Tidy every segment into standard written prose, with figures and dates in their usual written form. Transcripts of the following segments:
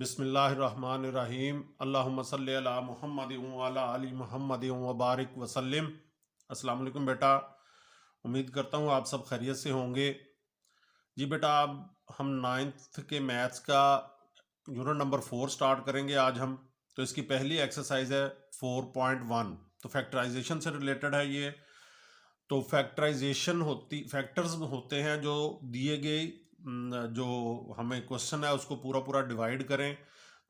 बिस्मिल्लाहिर्रहमानिर्रहीम अल्लाहुम्मा सल्ली अला मुहम्मद व अला आलि मुहम्मद व बारिक वसल्लिम। अस्सलाम वालेकुम बेटा, उम्मीद करता हूँ आप सब खैरियत से होंगे। जी बेटा, अब हम नाइन्थ के मैथ्स का यूनिट नंबर 4 स्टार्ट करेंगे आज हम। तो इसकी पहली एक्सरसाइज है 4.1, तो फैक्टराइजेशन से रिलेटेड है ये। तो फैक्टर्स होते हैं जो दिए गए जो हमें क्वेश्चन है उसको पूरा पूरा डिवाइड करें।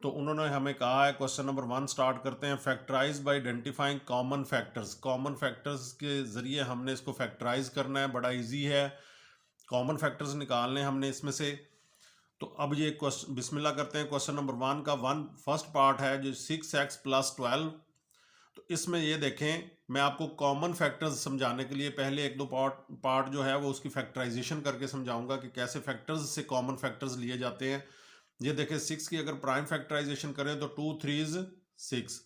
तो उन्होंने हमें कहा है, क्वेश्चन नंबर 1 स्टार्ट करते हैं। Factorise by identifying common factors. Common factors के ज़रिए हमने इसको फैक्टराइज करना है, बड़ा इजी है। कॉमन फैक्टर्स निकालने हमने इसमें से। तो अब ये क्वेश्चन बिस्मिल्लाह करते हैं। क्वेश्चन नंबर 1 का फर्स्ट पार्ट है जो 6x + 12। तो इसमें ये देखें, मैं आपको कॉमन फैक्टर्स समझाने के लिए पहले एक दो पार्ट जो है वो उसकी फैक्टराइजेशन करके समझाऊंगा कि कैसे फैक्टर्स से कॉमन फैक्टर्स लिए जाते हैं। ये देखें, 6 की अगर प्राइम फैक्टराइजेशन करें तो 2 3 6।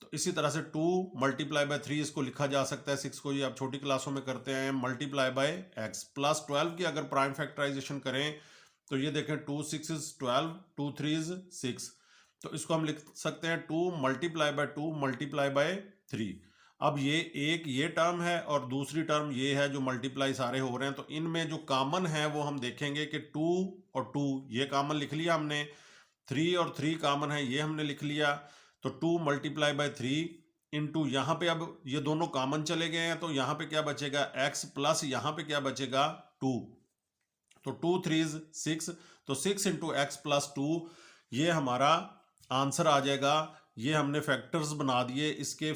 तो इसी तरह से 2 × 3 इसको लिखा जा सकता है। 6 को ये आप छोटी क्लासों में करते हैं, मल्टीप्लाई बाय x प्लस 12 की अगर प्राइम फैक्टराइजेशन करें तो ये देखें 2 6 12, 2 3 6। तो इसको हम लिख सकते हैं 2 × 2 × 3। अब ये टर्म है और दूसरी टर्म ये है जो मल्टीप्लाई सारे हो रहे हैं। तो इनमें जो कॉमन है वो हम देखेंगे कि 2 और 2 ये कॉमन लिख लिया हमने, 3 और 3 कॉमन है ये हमने लिख लिया। तो 2 × 3 इंटू यहाँ पे अब ये दोनों कॉमन चले गए हैं, तो यहाँ पे क्या बचेगा x प्लस यहाँ पे क्या बचेगा 2। तो 2 3 6, तो 6 × x + 2 ये हमारा आंसर आ जाएगा। ये हमने फैक्टर्स बना दिए, इसके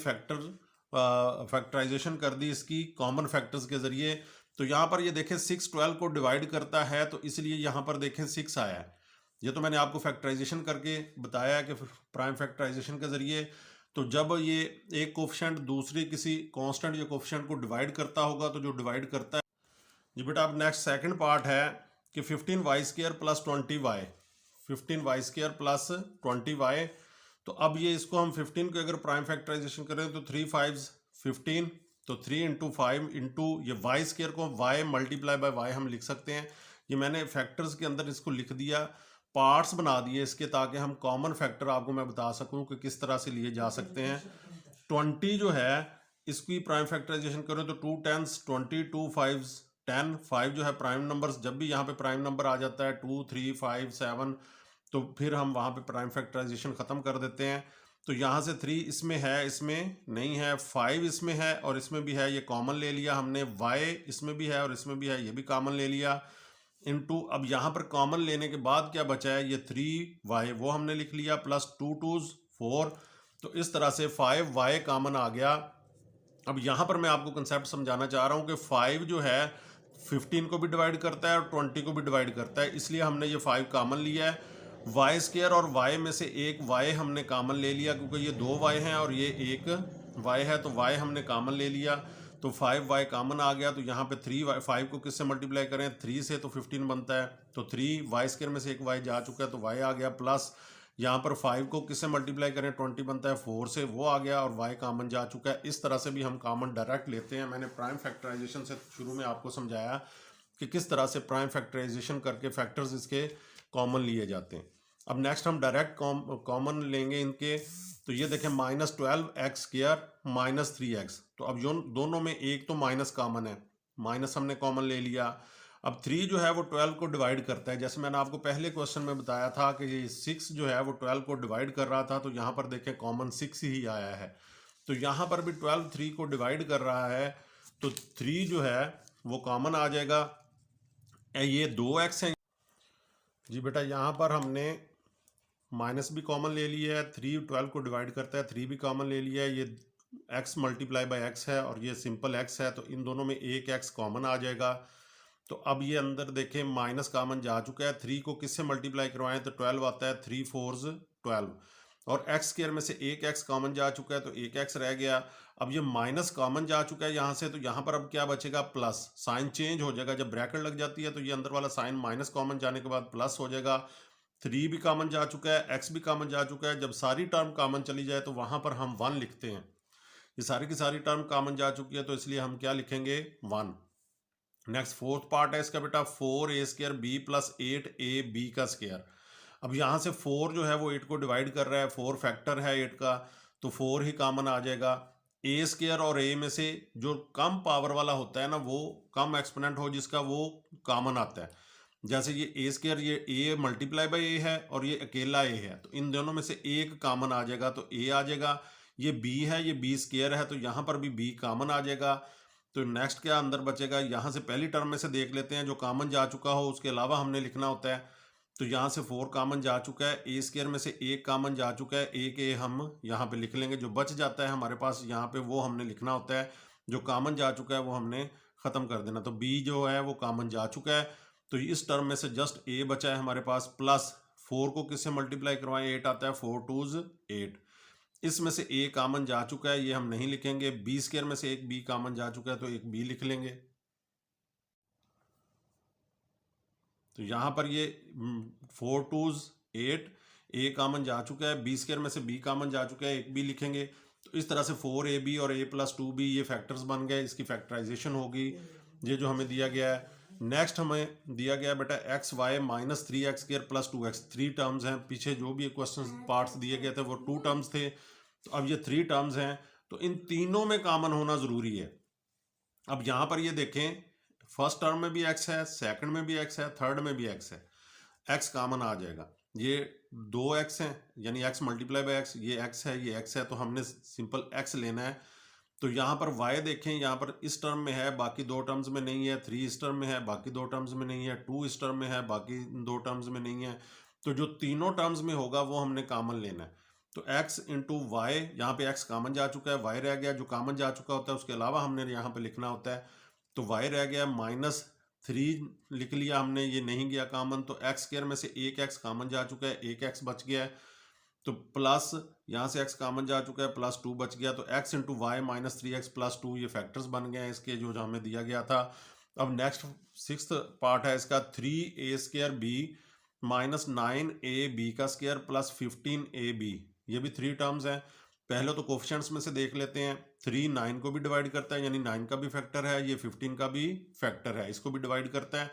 फैक्टराइजेशन कर दी इसकी कॉमन फैक्टर्स के ज़रिए। तो यहाँ पर ये देखें 6 12 को डिवाइड करता है, तो इसलिए यहाँ पर देखें 6 आया है। ये तो मैंने आपको फैक्टराइजेशन करके बताया है कि प्राइम फैक्टराइजेशन के ज़रिए। तो जब ये एक कोफिशिएंट दूसरी किसी कांस्टेंट या कोफिशिएंट को डिवाइड करता होगा तो जो डिवाइड करता है। जी बेटा, अब नेक्स्ट सेकंड पार्ट है कि 15y² + 20y। 15y² + 20y। तो अब ये इसको हम 15 को अगर प्राइम फैक्टराइजेशन करें तो 3 5 15। तो 3 × 5 इंटू ये y² को y × y हम लिख सकते हैं। ये मैंने फैक्टर्स के अंदर इसको लिख दिया, पार्ट्स बना दिए इसके, ताकि हम कॉमन फैक्टर आपको मैं बता सकूं कि किस तरह से लिए जा सकते हैं। 20 जो है इसकी प्राइम फैक्टराइजेशन करें तो 2 10 20, 2 5 10। 5 जो है प्राइम नंबर्स, जब भी यहाँ पे प्राइम नंबर आ जाता है 2 3 5 7 तो फिर हम वहाँ पे प्राइम फैक्टराइजेशन ख़त्म कर देते हैं। तो यहाँ से 3 इसमें है, इसमें नहीं है, 5 इसमें है और इसमें भी है, ये कॉमन ले लिया हमने। y इसमें भी है और इसमें भी है, ये भी कॉमन ले लिया। इनटू अब यहाँ पर कॉमन लेने के बाद क्या बचा है, ये 3y वो हमने लिख लिया, प्लस 2 2s 4। तो इस तरह से 5y कॉमन आ गया। अब यहाँ पर मैं आपको कंसेप्ट समझाना चाह रहा हूँ कि 5 जो है 15 को भी डिवाइड करता है और 20 को भी डिवाइड करता है, इसलिए हमने ये 5 कॉमन लिया है। y² और y में से एक y हमने कॉमन ले लिया, क्योंकि ये 2 y हैं और ये एक y है, तो y हमने कॉमन ले लिया। तो 5y कॉमन आ गया। तो यहाँ पे 3y, 5 को किससे मल्टीप्लाई करें 3 से, तो 15 बनता है। तो 3y² में से एक y जा चुका है तो y आ गया, प्लस यहाँ पर 5 को किससे मल्टीप्लाई करें 20 बनता है 4 से, वो आ गया और y कॉमन जा चुका है। इस तरह से भी हम कॉमन डायरेक्ट लेते हैं। मैंने प्राइम फैक्टराइजेशन से शुरू में आपको समझाया कि किस तरह से प्राइम फैक्टराइजेशन करके फैक्टर्स इसके कॉमन लिए जाते हैं। अब नेक्स्ट हम डायरेक्ट कॉमन लेंगे इनके। तो ये देखें -12x² - 3x। तो अब जो दोनों में एक तो माइनस कॉमन है, माइनस हमने कॉमन ले लिया। अब 3 जो है वो 12 को डिवाइड करता है, जैसे मैंने आपको पहले क्वेश्चन में बताया था कि ये 6 जो है वो 12 को डिवाइड कर रहा था। तो यहाँ पर देखें कॉमन 6 ही आया है। तो यहाँ पर भी 12 3 को डिवाइड कर रहा है, तो 3 जो है वो कॉमन आ जाएगा। ये 2x है। जी बेटा, यहाँ पर हमने माइनस भी कॉमन ले लिया है, 3 12 को डिवाइड करता है, 3 भी कॉमन ले लिया है। ये x × x है और ये सिंपल x है, तो इन दोनों में एक x कॉमन आ जाएगा। तो अब ये अंदर देखें माइनस कॉमन जा चुका है। 3 को किससे मल्टीप्लाई करवाएं तो 12 आता है, 3 4s 12। और x² में से एक x कॉमन जा चुका है तो एक x रह गया। अब ये माइनस कॉमन जा चुका है यहाँ से, तो यहाँ पर अब क्या बचेगा प्लस। साइन चेंज हो जाएगा, जब ब्रैकेट लग जाती है तो ये अंदर वाला साइन माइनस कॉमन जाने के बाद प्लस हो जाएगा। 3 भी कॉमन जा चुका है, x भी कॉमन जा चुका है। जब सारी टर्म कॉमन चली जाए तो वहाँ पर हम 1 लिखते हैं। ये सारी की सारी टर्म कॉमन जा चुकी है, तो इसलिए हम क्या लिखेंगे 1। नेक्स्ट फोर्थ पार्ट है इसका बेटा 4a² b + 8ab²। अब यहाँ से 4 जो है वो 8 को डिवाइड कर रहा है, 4 फैक्टर है 8 का, तो 4 ही कॉमन आ जाएगा। ए स्क्वायर और ए में से जो कम पावर वाला होता है ना, वो कम एक्सपोनेंट हो जिसका, वो कॉमन आता है। जैसे ये ए स्क्वायर, ये ए मल्टीप्लाई बाई ए है और ये अकेला ए है, तो इन दोनों में से एक कॉमन आ जाएगा, तो ए आ जाएगा। ये बी है, ये बी स्क्वायर है, तो यहाँ पर भी बी कॉमन आ जाएगा। तो नेक्स्ट क्या अंदर बचेगा, यहाँ से पहली टर्म में से देख लेते हैं जो कॉमन जा चुका हो, उसके अलावा हमने लिखना होता है। तो यहाँ से 4 कॉमन जा चुका है, ए स्क्वायर में से एक कॉमन जा चुका है, एक ए हम यहाँ पे लिख लेंगे। जो बच जाता है हमारे पास यहाँ पे वो हमने लिखना होता है, जो कॉमन जा चुका है वो हमने ख़त्म कर देना। तो बी जो है वो कॉमन जा चुका है, तो इस टर्म में से जस्ट ए बचा है हमारे पास। प्लस 4 को किससे मल्टीप्लाई करवाएं, 8 आता है, 4 2s 8। इसमें से ए कॉमन जा चुका है, ये हम नहीं लिखेंगे। बी स्क्वायर में से एक बी कॉमन जा चुका है, तो एक बी लिख लेंगे। तो यहाँ पर ये 4 2s 8, ए कॉमन जा चुका है, बी स्क्वायर में से बी कॉमन जा चुका है, एक बी लिखेंगे। तो इस तरह से 4ab और a + 2b ये फैक्टर्स बन गए, इसकी फैक्टराइजेशन होगी, ये जो हमें दिया गया है। नेक्स्ट हमें दिया गया बेटा xy - 3x² + 2x, 3 टर्म्स हैं। पीछे जो भी क्वेश्चन पार्ट्स दिए गए थे वो 2 टर्म्स थे, तो अब ये 3 टर्म्स हैं, तो इन तीनों में कॉमन होना ज़रूरी है। अब यहाँ पर ये देखें, फर्स्ट टर्म में भी x है, सेकंड में भी x है, थर्ड में भी x है, x कॉमन आ जाएगा। ये 2x हैं, यानी x मल्टीप्लाई बाई x, ये x है, ये x है, तो हमने सिंपल x लेना है। तो यहाँ पर y देखें, यहाँ पर इस टर्म में है, बाकी 2 टर्म्स में नहीं है। 3 इस टर्म में है, बाकी 2 टर्म्स में नहीं है। 2 इस टर्म में है, बाकी 2 टर्म्स में नहीं है। तो जो तीनों टर्म्स में होगा वो हमने कॉमन लेना है। तो x इंटू वाई, यहाँ पे x कॉमन जा चुका है, y रह गया। जो कॉमन जा चुका होता है उसके अलावा हमने यहाँ पे लिखना होता है। तो y रह गया -3 लिख लिया हमने, ये नहीं गया कॉमन। तो x² में से एक x कॉमन जा चुका है, एक x बच गया है। तो प्लस यहाँ से x कॉमन जा चुका है, + 2 बच गया। तो x इंटू वाई - 3x + 2 ये फैक्टर्स बन गए हैं इसके, जो हमें दिया गया था। अब नेक्स्ट 6th पार्ट है इसका, 3a² b - 9ab² + 15ab, ये भी 3 टर्म्स हैं। पहले तो कोफिशिएंट्स में से देख लेते हैं। 3 9 को भी डिवाइड करता है, यानी 9 का भी फैक्टर है, ये 15 का भी फैक्टर है, इसको भी डिवाइड करता है।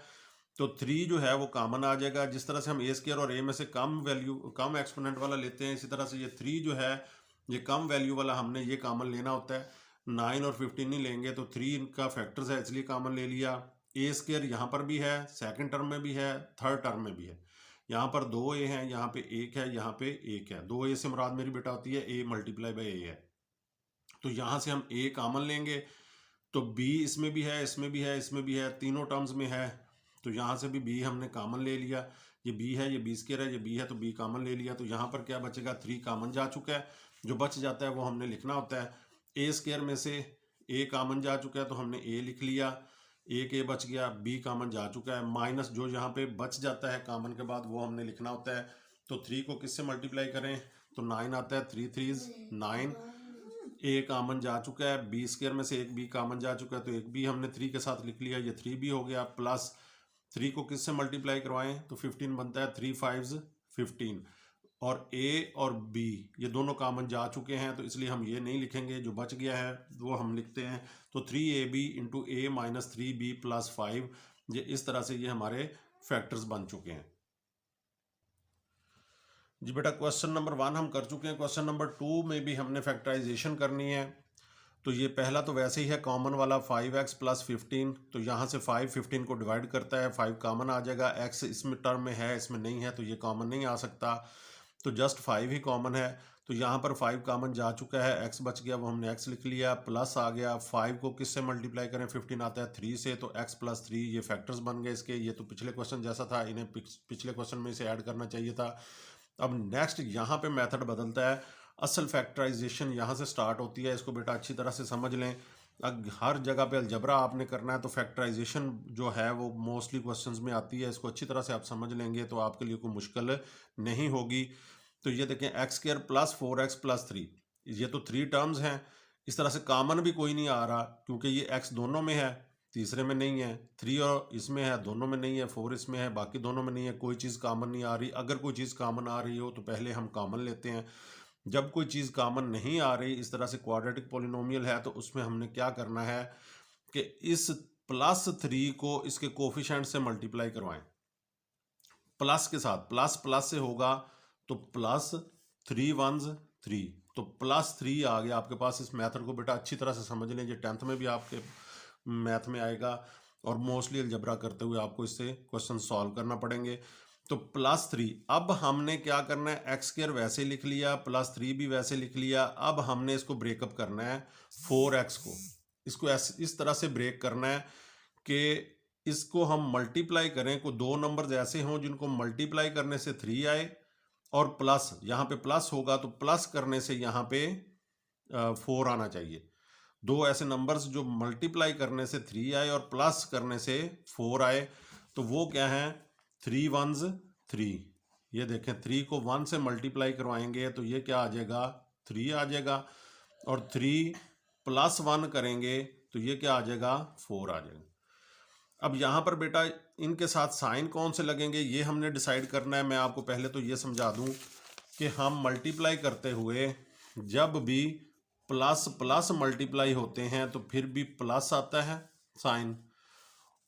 तो 3 जो है वो कॉमन आ जाएगा। जिस तरह से हम a² और a में से कम वैल्यू, कम एक्सपोनेंट वाला लेते हैं, इसी तरह से ये 3 जो है ये कम वैल्यू वाला हमने ये कॉमन लेना होता है। 9 और 15 नहीं लेंगे, तो 3 इनका फैक्टर्स है, इसलिए कॉमन ले लिया। a² यहाँ पर भी है, सेकंड टर्म में भी है, थर्ड टर्म में भी है। यहाँ पर 2a हैं, यहाँ पे 1 है, यहाँ पे 1 है। 2a से मुराद मेरी बेटा होती है a मल्टीप्लाई बाई a है। तो यहाँ से हम a कॉमन लेंगे, तो b इसमें भी है, इसमें भी है, इसमें भी है, तीनों टर्म्स में है। तो यहाँ से भी b हमने कॉमन ले लिया। ये b है, ये b² है, ये b है, तो b कॉमन ले लिया। तो यहाँ पर क्या बचेगा, 3 कॉमन जा चुका है। जो बच जाता है वो हमने लिखना होता है। a² में से a कॉमन जा चुका है, तो हमने a लिख लिया, एक a बच गया। b कॉमन जा चुका है, माइनस जो यहाँ पे बच जाता है कॉमन के बाद वो हमने लिखना होता है। तो 3 को किससे मल्टीप्लाई करें, तो 9 आता है, 3 3s 9। a कॉमन जा चुका है, b² में से एक b कॉमन जा चुका है, तो एक b हमने 3 के साथ लिख लिया, ये 3b हो गया। प्लस 3 को किससे मल्टीप्लाई करवाएं, तो 15 बनता है, 3 5s 15। और a और b ये दोनों कॉमन जा चुके हैं, तो इसलिए हम ये नहीं लिखेंगे, जो बच गया है वो हम लिखते हैं। तो 3ab इंटू a - 3b + 5, ये इस तरह से ये हमारे फैक्टर्स बन चुके हैं। जी बेटा, क्वेश्चन नंबर 1 हम कर चुके हैं। क्वेश्चन नंबर 2 में भी हमने फैक्टराइजेशन करनी है। तो ये पहला तो वैसे ही है कॉमन वाला, 5x + 15। तो यहाँ से 5 15 को डिवाइड करता है, 5 कॉमन आ जाएगा। x इसमें टर्म में है, इसमें नहीं है, तो ये कॉमन नहीं आ सकता, तो जस्ट 5 ही कॉमन है। तो यहाँ पर 5 कॉमन जा चुका है, x बच गया, वो हमने x लिख लिया। प्लस आ गया, 5 को किससे मल्टीप्लाई करें, 15 आता है 3 से, तो x + 3 ये फैक्टर्स बन गए इसके। ये तो पिछले क्वेश्चन जैसा था, इन्हें पिछले क्वेश्चन में इसे ऐड करना चाहिए था। अब नेक्स्ट यहाँ पे मेथड बदलता है। असल फैक्टराइजेशन यहाँ से स्टार्ट होती है, इसको बेटा अच्छी तरह से समझ लें। हर जगह पे अलजबरा आपने करना है, तो फैक्टराइजेशन जो है वो मोस्टली क्वेश्चंस में आती है। इसको अच्छी तरह से आप समझ लेंगे तो आपके लिए कोई मुश्किल नहीं होगी। तो ये देखें, x² + 4x + 3, ये तो 3 टर्म्स हैं। इस तरह से कॉमन भी कोई नहीं आ रहा, क्योंकि ये x दोनों में है, तीसरे में नहीं है। 3 और इसमें है, दोनों में नहीं है। 4 इसमें है, बाकी दोनों में नहीं है। कोई चीज़ कॉमन नहीं आ रही। अगर कोई चीज़ कॉमन आ रही हो तो पहले हम कॉमन लेते हैं। जब कोई चीज़ कॉमन नहीं आ रही, इस तरह से क्वाड्रेटिक पॉलिनोमियल है, तो उसमें हमने क्या करना है कि इस +3 को इसके कोफिशिएंट से मल्टीप्लाई करवाएं। प्लस के साथ, प्लस प्लस से होगा तो प्लस 3 1s 3, तो +3 आ गया आपके पास। इस मेथड को बेटा अच्छी तरह से समझ लें, ये 10th में भी आपके मैथ में आएगा और मोस्टली अलजबरा करते हुए आपको इससे क्वेश्चन सॉल्व करना पड़ेंगे। तो +3, अब हमने क्या करना है, x² वैसे लिख लिया, +3 भी वैसे लिख लिया। अब हमने इसको ब्रेकअप करना है 4x को, इसको इस तरह से ब्रेक करना है कि इसको हम मल्टीप्लाई करें, को दो नंबर्स ऐसे हों जिनको मल्टीप्लाई करने से 3 आए और प्लस, यहाँ पे प्लस होगा तो प्लस करने से यहाँ पे 4 आना चाहिए। दो ऐसे नंबर्स जो मल्टीप्लाई करने से 3 आए और प्लस करने से 4 आए, तो वो क्या है, 3 1s 3। ये देखें 3 को 1 से मल्टीप्लाई करवाएंगे तो ये क्या आ जाएगा, 3 आ जाएगा, और 3 + 1 करेंगे तो ये क्या आ जाएगा, 4 आ जाएगा। अब यहाँ पर बेटा इनके साथ साइन कौन से लगेंगे ये हमने डिसाइड करना है। मैं आपको पहले तो ये समझा दूँ कि हम मल्टीप्लाई करते हुए जब भी प्लस प्लस मल्टीप्लाई होते हैं तो फिर भी प्लस आता है साइन,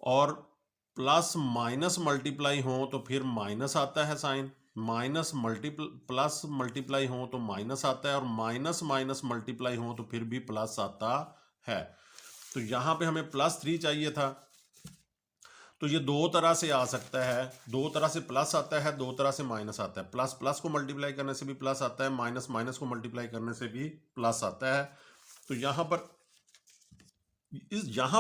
और प्लस माइनस मल्टीप्लाई हो तो फिर माइनस आता है साइन, माइनस प्लस मल्टीप्लाई हो तो माइनस आता है, और माइनस माइनस मल्टीप्लाई हो तो फिर भी प्लस आता है। तो यहाँ पे हमें +3 चाहिए था, तो ये दो तरह से आ सकता है, दो तरह से प्लस आता है, दो तरह से माइनस आता है। प्लस प्लस को मल्टीप्लाई करने से भी प्लस आता है, माइनस माइनस को मल्टीप्लाई करने से भी प्लस आता है। तो यहाँ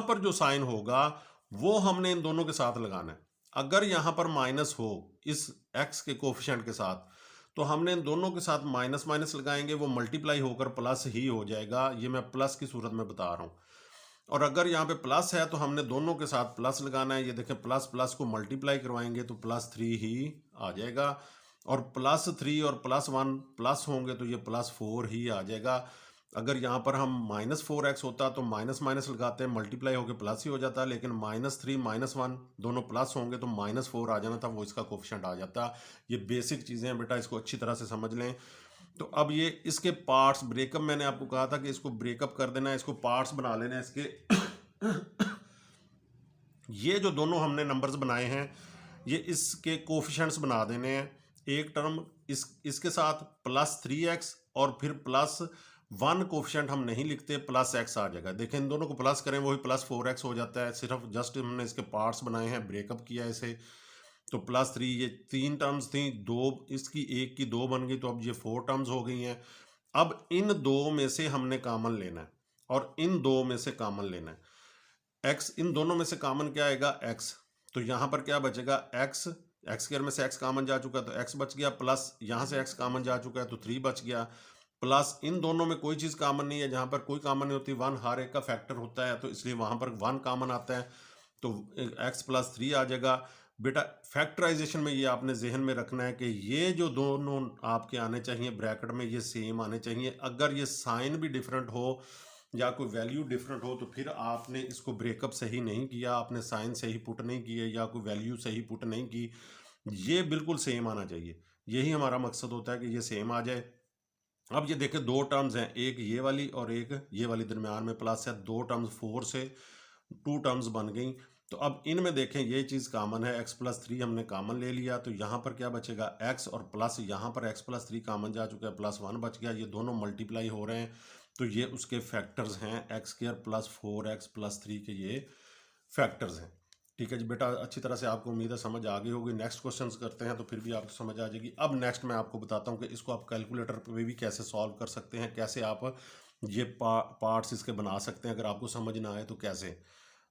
पर जो साइन होगा वो हमने इन दोनों के साथ लगाना है। अगर यहाँ पर माइनस हो इस x के कोफिशिएंट के साथ, तो हमने इन दोनों के साथ माइनस माइनस लगाएंगे, वो मल्टीप्लाई होकर प्लस ही हो जाएगा। ये मैं प्लस की सूरत में बता रहा हूँ। और अगर यहाँ पे प्लस है तो हमने दोनों के साथ प्लस लगाना है। ये देखें प्लस प्लस को मल्टीप्लाई करवाएंगे तो +3 ही आ जाएगा, और +3 और +1 प्लस होंगे तो ये +4 ही आ जाएगा। अगर यहाँ पर हम -4x होता तो माइनस माइनस लगाते हैं, मल्टीप्लाई होकर प्लस ही हो जाता, लेकिन -3 -1 दोनों प्लस होंगे तो -4 आ जाना था, वो इसका कोफिशिएंट आ जाता। ये बेसिक चीज़ें हैं बेटा, इसको अच्छी तरह से समझ लें। तो अब ये इसके पार्ट्स ब्रेकअप, मैंने आपको कहा था कि इसको ब्रेकअप कर देना है, इसको पार्ट्स बना लेना है इसके। ये जो दोनों हमने नंबर्स बनाए हैं ये इसके कोफिशिएंट्स बना देने हैं। एक टर्म इसके साथ +3x और फिर +1 कोफिशिएंट हम नहीं लिखते, +x आ जाएगा। देखें इन दोनों को प्लस करें वही +4x हो जाता है। सिर्फ जस्ट हमने इसके पार्ट्स बनाए हैं, ब्रेकअप किया इसे। तो +3, ये 3 टर्म्स थी, दो इसकी एक की 2 बन गई, तो अब ये 4 टर्म्स हो गई हैं। अब इन दो में से हमने कॉमन लेना है और इन दो में से कॉमन लेना है। x, इन दोनों में से कॉमन क्या आएगा, x। तो यहाँ पर क्या बचेगा, x² में से x कॉमन जा चुका है तो x बच गया, प्लस यहाँ से x कॉमन जा चुका है तो 3 बच गया, प्लस इन दोनों में कोई चीज़ कॉमन नहीं है, जहाँ पर कोई कॉमन नहीं होती, 1 हर एक का फैक्टर होता है, तो इसलिए वहाँ पर 1 कॉमन आता है, तो x + 3 आ जाएगा। बेटा फैक्टराइजेशन में ये आपने जहन में रखना है कि ये जो दोनों आपके आने चाहिए ब्रैकेट में, ये सेम आने चाहिए। अगर ये साइन भी डिफरेंट हो या कोई वैल्यू डिफरेंट हो तो फिर आपने इसको ब्रेकअप सही नहीं किया, आपने साइन सही पुट नहीं किए या कोई वैल्यू सही पुट नहीं की। ये बिल्कुल सेम आना चाहिए, यही हमारा मकसद होता है कि ये सेम आ जाए। अब ये देखें दो टर्म्स हैं, एक ये वाली और एक ये वाली, दरम्यान में प्लस है, दो टर्म्स 4 से 2 टर्म्स बन गई। तो अब इनमें देखें ये चीज़ कॉमन है, x + 3 हमने कॉमन ले लिया, तो यहाँ पर क्या बचेगा, x, और प्लस यहाँ पर x + 3 कॉमन जा चुका है, +1 बच गया। ये दोनों मल्टीप्लाई हो रहे हैं तो ये उसके फैक्टर्स हैं, x² + 4x + 3 के ये फैक्टर्स हैं। ठीक है जी बेटा, अच्छी तरह से आपको उम्मीद है समझ आ गई होगी। नेक्स्ट क्वेश्चंस करते हैं तो फिर भी आपको समझ आ जाएगी। अब नेक्स्ट मैं आपको बताता हूँ कि इसको आप कैलकुलेटर पे भी कैसे सॉल्व कर सकते हैं, कैसे आप ये पार्ट्स इसके बना सकते हैं, अगर आपको समझ ना आए तो कैसे।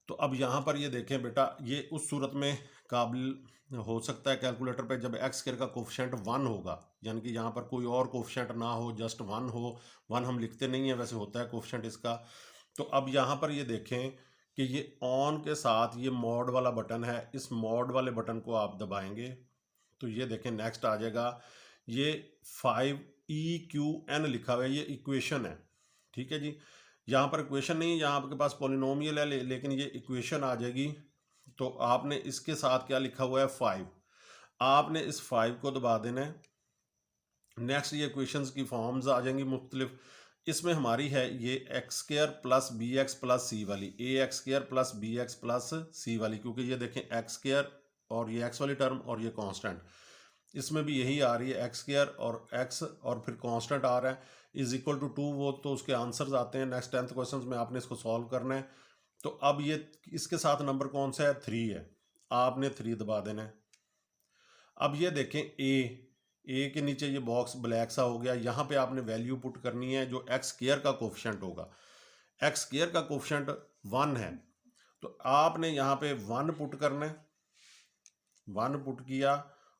तो अब यहाँ पर ये देखें बेटा, ये उस सूरत में काबिल हो सकता है कैलकुलेटर पे जब x² का कोफिशिएंट 1 होगा, यानी कि यहाँ पर कोई और कोफिशिएंट ना हो, जस्ट 1 हो। 1 हम लिखते नहीं है, वैसे होता है कोफिशिएंट इसका। तो अब यहाँ पर ये देखें कि ये ऑन के साथ ये मोड वाला बटन है, इस मोड वाले बटन को आप दबाएंगे तो ये देखें नेक्स्ट आ जाएगा, ये 5EQN लिखा हुआ है, ये इक्वेशन है। ठीक है जी, यहाँ पर इक्वेशन नहीं, यहाँ आपके पास पॉलिनोमियल है, लेकिन ये इक्वेशन आ जाएगी। तो आपने इसके साथ क्या लिखा हुआ है, 5, आपने इस 5 को दबा देना है। नेक्स्ट ये इक्वेशंस की फॉर्म्स आ जाएंगी मुख्तलिफ। इसमें हमारी है ये x² + bx + c वाली, ax² + bx + c वाली, क्योंकि ये देखें x² और ये एक्स वाली टर्म और ये कांस्टेंट, इसमें भी यही आ रही है एक्स स्क्वायर और एक्स और फिर कांस्टेंट आ रहा है इज इक्वल टू 2, वो तो उसके आंसर्स आते हैं नेक्स्ट 10th क्वेश्चन में, आपने इसको सॉल्व करना है। तो अब ये इसके साथ नंबर कौन सा है, 3 है, आपने 3 दबा देना है। अब ये देखें ए के नीचे ये बॉक्स ब्लैक सा हो गया, यहाँ पे आपने वैल्यू पुट करनी है जो एक्स स्क्वायर का कोफिशिएंट होगा। एक्स स्क्वायर का कोफिशिएंट 1 है, तो आपने यहाँ पे 1 पुट करना है, 1 पुट किया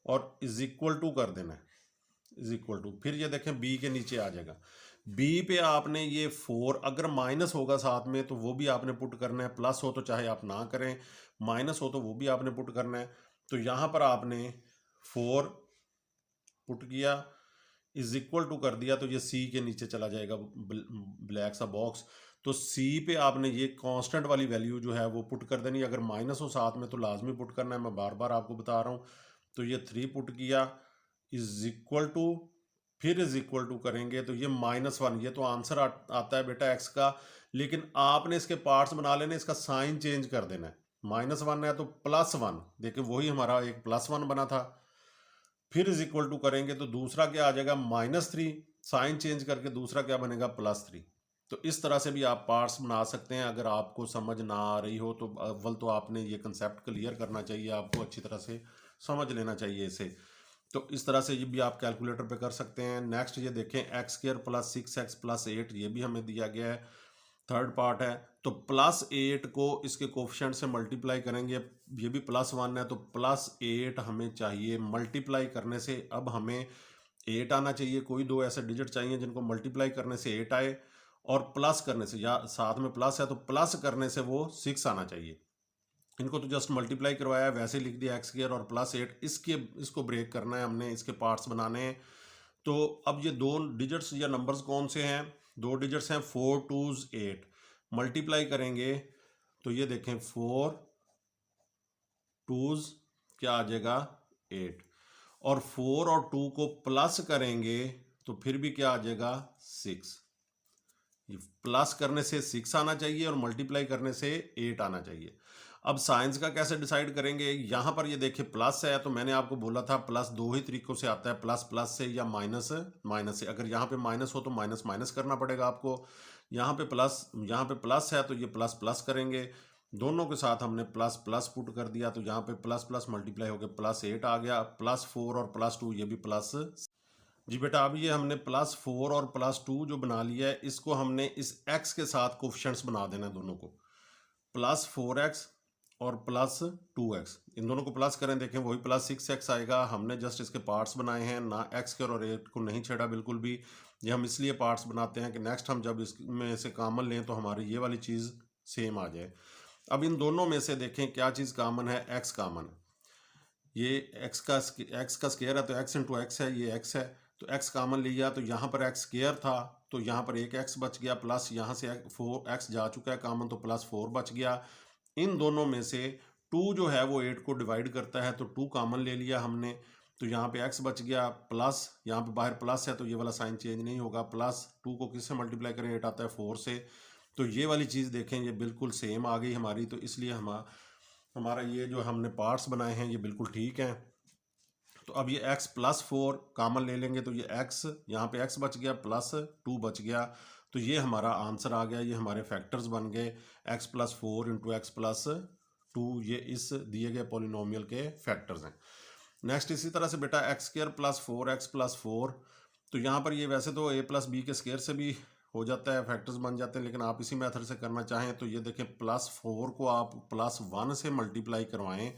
और इज इक्वल टू कर देना है, इज इक्वल टू, फिर ये देखें बी के नीचे आ जाएगा, बी पे आपने ये 4, अगर माइनस होगा साथ में तो वो भी आपने पुट करना है, प्लस हो तो चाहे आप ना करें, माइनस हो तो वो भी आपने पुट करना है। तो यहाँ पर आपने 4 पुट किया, इज इक्वल टू कर दिया, तो ये सी के नीचे चला जाएगा ब्लैक सा बॉक्स। तो सी पे आपने ये कांस्टेंट वाली वैल्यू जो है वो पुट कर देनी, अगर माइनस हो साथ में तो लाजमी पुट करना है, मैं बार बार आपको बता रहा हूँ। तो ये 3 पुट किया, इज इक्वल टू, फिर इज इक्वल टू करेंगे तो ये -1, ये तो आंसर आता है बेटा एक्स का, लेकिन आपने इसके पार्ट्स बना लेने, इसका साइन चेंज कर देना है, -1 है तो +1, देखिए वही हमारा एक +1 बना था। फिर इज इक्वल टू करेंगे तो दूसरा क्या आ जाएगा, -3, साइन चेंज करके दूसरा क्या बनेगा, +3। तो इस तरह से भी आप पार्ट्स बना सकते हैं। अगर आपको समझ ना आ रही हो तो अव्वल तो आपने ये कंसेप्ट क्लियर करना चाहिए, आपको अच्छी तरह से समझ लेना चाहिए इसे। तो इस तरह से ये भी आप कैलकुलेटर पे कर सकते हैं। नेक्स्ट ये देखें x² + 6x + 8, ये भी हमें दिया गया है, थर्ड पार्ट है। तो +8 को इसके कोफिशिएंट से मल्टीप्लाई करेंगे, ये भी +1 है तो +8 हमें चाहिए, मल्टीप्लाई करने से अब हमें 8 आना चाहिए, कोई दो ऐसे डिजिट चाहिए जिनको मल्टीप्लाई करने से 8 आए, और प्लस करने से, या साथ में प्लस है तो प्लस करने से वो 6 आना चाहिए। इनको तो जस्ट मल्टीप्लाई करवाया, वैसे लिख दिया x² और +8, इसको ब्रेक करना है हमने, इसके पार्ट्स बनाने हैं। तो अब ये 2 डिजिट्स या नंबर्स कौन से हैं, 2 डिजिट्स हैं, 4 2s 8, मल्टीप्लाई करेंगे तो ये देखें 4 2s क्या आ जाएगा 8, और 4 और 2 को प्लस करेंगे तो फिर भी क्या आ जाएगा 6। ये प्लस करने से 6 आना चाहिए और मल्टीप्लाई करने से 8 आना चाहिए। अब साइंस का कैसे डिसाइड करेंगे, यहाँ पर ये देखिए प्लस है, तो मैंने आपको बोला था प्लस 2 ही तरीकों से आता है, प्लस प्लस से या माइनस माइनस से। अगर यहाँ पे माइनस हो तो माइनस माइनस करना पड़ेगा आपको, यहाँ पे प्लस है तो ये प्लस प्लस करेंगे, दोनों के साथ हमने प्लस प्लस पुट कर दिया, तो यहाँ पे प्लस प्लस मल्टीप्लाई हो गया +8 आ गया, +4 और +2 ये भी प्लस। जी बेटा, अब ये हमने +4 और +2 जो बना लिया है, इसको हमने इस x के साथ कोफिशिएंट्स बना देना है दोनों को, +4x और +2x, इन दोनों को प्लस करें, देखें वही +6x आएगा। हमने जस्ट इसके पार्ट्स बनाए हैं, ना x के और 8 को नहीं छेड़ा बिल्कुल भी, ये हम इसलिए पार्ट्स बनाते हैं कि नेक्स्ट हम जब इसमें से कॉमन लें तो हमारी ये वाली चीज़ सेम आ जाए। अब इन दोनों में से देखें क्या चीज़ कॉमन है, x कॉमन है, ये x का स्क्वायर है तो x इंटू एक्स है, ये x है तो x कॉमन लिया, तो यहाँ पर x स्क्वायर था तो यहाँ पर एक x बच गया, प्लस यहाँ से 4x जा चुका है कॉमन तो +4 बच गया। इन दोनों में से 2 जो है वो 8 को डिवाइड करता है, तो 2 कॉमन ले लिया हमने, तो यहाँ पे x बच गया, प्लस यहाँ पे बाहर प्लस है तो ये वाला साइन चेंज नहीं होगा, +2 को किससे मल्टीप्लाई करें, 8 आता है 4 से, तो ये वाली चीज़ देखें ये बिल्कुल सेम आ गई हमारी। तो इसलिए हमारा ये जो हमने पार्ट्स बनाए हैं ये बिल्कुल ठीक हैं। तो अब ये x +4 कॉमन ले लेंगे तो ये x, यहाँ पे x बच गया, +2 बच गया, तो ये हमारा आंसर आ गया, ये हमारे फैक्टर्स बन गए, x +4 इंटू x +2, ये इस दिए गए पॉलिनोमियल के फैक्टर्स हैं। नेक्स्ट इसी तरह से बेटा x² + 4x + 4, तो यहाँ पर ये वैसे तो a + b के स्क्वायर से भी हो जाता है, फैक्टर्स बन जाते हैं, लेकिन आप इसी मेथड से करना चाहें तो ये देखें +4 को आप +1 से मल्टीप्लाई करवाएं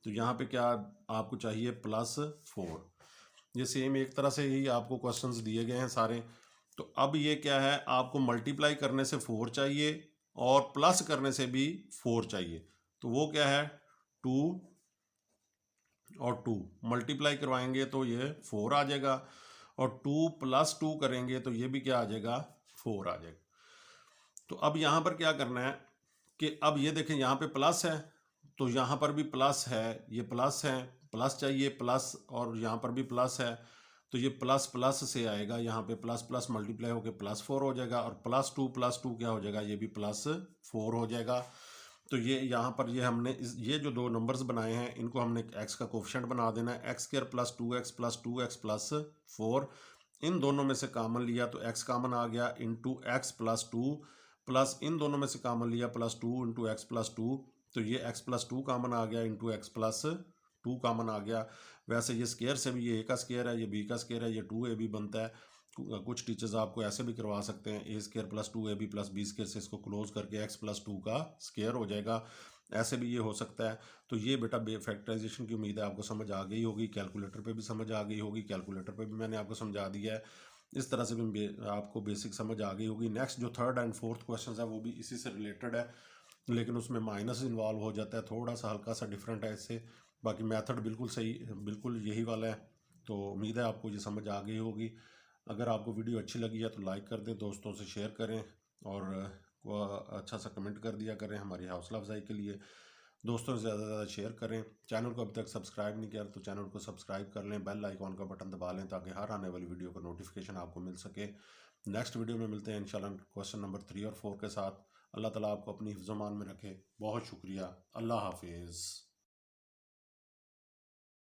तो यहाँ पे क्या आपको चाहिए +4। ये सेम एक तरह से ही आपको क्वेश्चंस दिए गए हैं सारे। तो अब ये क्या है, आपको मल्टीप्लाई करने से 4 चाहिए और प्लस करने से भी 4 चाहिए, तो वो क्या है 2 और 2 मल्टीप्लाई करवाएंगे तो ये 4 आ जाएगा, और 2 + 2 करेंगे तो ये भी क्या आ जाएगा 4 आ जाएगा। तो अब यहाँ पर क्या करना है कि अब ये देखें यहाँ पे प्लस है तो यहाँ पर भी प्लस है, ये प्लस है, प्लस चाहिए प्लस, और यहाँ पर भी प्लस है तो ये प्लस प्लस से आएगा, यहाँ पे प्लस प्लस मल्टीप्लाई होकर +4 हो जाएगा, और +2 + 2 क्या हो जाएगा, ये भी +4 हो जाएगा। तो ये यहाँ पर ये हमने ये जो दो नंबर्स बनाए हैं इनको हमने एक्स का कोफिशिएंट बना देना है। X square plus 2x plus 4, इन दोनों में से कॉमन लिया तो एक्स कॉमन आ गया, इंटू एक्स प्लस 2, प्लस इन दोनों में से कॉमन लिया प्लस 2 इंटू एक्स प्लस 2, तो ये एक्स प्लस 2 कॉमन आ गया, इंटू एक्स प्लस 2 कॉमन आ गया। वैसे ये स्केयर से भी ये ए का स्केयर है, ये बी का स्केयर है, ये 2ab बनता है। कुछ टीचर्स आपको ऐसे भी करवा सकते हैं, a square plus 2ab plus b square से इसको क्लोज करके एक्स प्लस 2 का स्केयर हो जाएगा, ऐसे भी ये हो सकता है। तो ये बेटा फैक्टराइजेशन की उम्मीद है आपको समझ आ गई होगी, कैलकुलेटर पे भी समझ आ गई होगी, कैलकुलेटर पे भी मैंने आपको समझा दिया है, इस तरह से भी आपको बेसिक समझ आ गई होगी। नेक्स्ट जो थर्ड एंड फोर्थ क्वेश्चन है वो भी इसी से रिलेटेड है, लेकिन उसमें माइनस इन्वॉल्व हो जाता है, थोड़ा सा हल्का सा डिफरेंट है इससे। बाकी मेथड बिल्कुल सही, बिल्कुल यही वाला है। तो उम्मीद है आपको ये समझ आ गई होगी। अगर आपको वीडियो अच्छी लगी है तो लाइक कर दें, दोस्तों से शेयर करें, और अच्छा सा कमेंट कर दिया करें हमारी हौसला अफजाई के लिए। दोस्तों से ज़्यादा से ज़्यादा शेयर करें। चैनल को अभी तक सब्सक्राइब नहीं किया तो चैनल को सब्सक्राइब कर लें, बेल आइकॉन का बटन दबा लें ताकि हर आने वाली वीडियो का नोटिफिकेशन आपको मिल सके। नेक्स्ट वीडियो में मिलते हैं इंशाल्लाह क्वेश्चन नंबर 3 और 4 के साथ। अल्लाह ताला आपको अपनी हिफ्ज़-ओ-मान में रखे। बहुत शुक्रिया। अल्लाह हाफिज़।